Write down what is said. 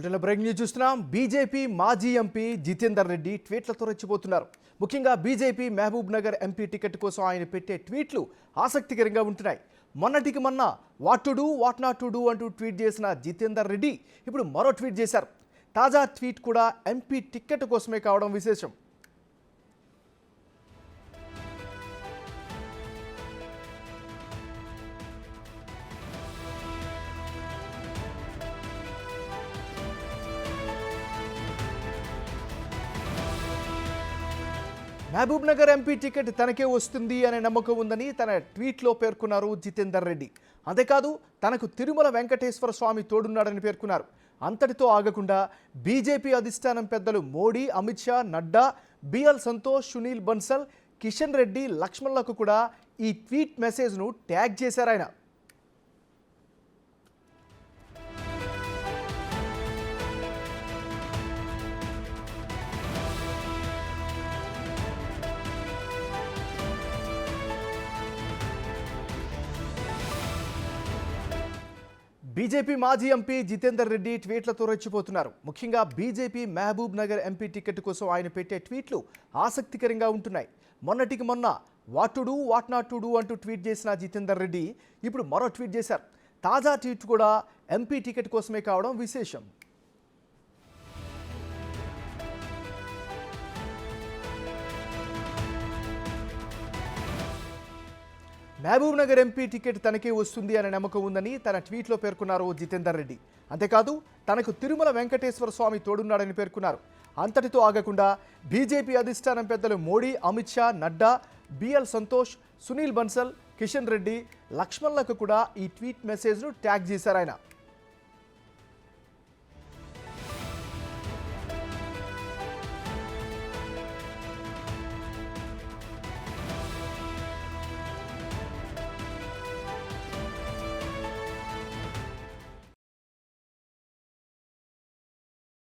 బ్రిటన్లో breaking news చూస్తున్నాం. BJP మాజీ ఎంపీ జితేందర్ రెడ్డి ట్వీట్లతో రెచ్చిపోతున్నారు. ముఖ్యంగా BJP Mahabubnagar MP ticket కోసం ఆయన పెట్టే ట్వీట్లు ఆసక్తికరంగా ఉంటున్నాయి. మొన్నటికి మొన్న what to do what not to do అంటూ ట్వీట్ చేసిన జితేందర్ రెడ్డి ఇప్పుడు మరో ట్వీట్ చేశారు. తాజా ట్వీట్ కూడా ఎంపీ టికెట్ కోసమే కావడం విశేషం. మహబూబ్ నగర్ ఎంపీ టికెట్ తనకే వస్తుంది అనే నమ్మకం ఉందని తన ట్వీట్లో పేర్కొన్నారు జితేందర్ రెడ్డి. అంతేకాదు తనకు తిరుమల వెంకటేశ్వర స్వామి తోడున్నాడని పేర్కొన్నారు. అంతటితో ఆగకుండా బీజేపీ అధిష్టానం పెద్దలు మోడీ, అమిత్ షా, నడ్డా, బిఎల్ సంతోష్, సునీల్ బన్సల్, కిషన్ రెడ్డి, లక్ష్మణ్లకు కూడా ఈ ట్వీట్ మెసేజ్ను ట్యాగ్ చేశారు ఆయన. బీజేపీ మాజీ ఎంపీ జితేందర్ రెడ్డి ట్వీట్లతో రెచ్చిపోతున్నారు. ముఖ్యంగా BJP Mahabubnagar MP ticket కోసం ఆయన పెట్టే ట్వీట్లు ఆసక్తికరంగా ఉంటున్నాయి. మొన్నటికి మొన్న what to do what not to do అంటూ ట్వీట్ చేసిన జితేందర్ రెడ్డి ఇప్పుడు మరో ట్వీట్ చేశారు. తాజా ట్వీట్ కూడా ఎంపీ టికెట్ కోసమే కావడం విశేషం. మహబూబ్ నగర్ ఎంపీ టికెట్ తనకే వస్తుంది అనే నమ్మకం ఉందని తన ట్వీట్లో పేర్కొన్నారు జితేందర్ రెడ్డి. అంతేకాదు తనకు తిరుమల వెంకటేశ్వర స్వామి తోడున్నాడని పేర్కొన్నారు. అంతటితో ఆగకుండా బీజేపీ అధిష్టానం పెద్దలు మోడీ, అమిత్ షా, నడ్డా, బిఎల్ సంతోష్, సునీల్ బన్సల్, కిషన్ రెడ్డి, లక్ష్మణ్లకు కూడా ఈ ట్వీట్ మెసేజ్ను ట్యాగ్ చేశారు ఆయన.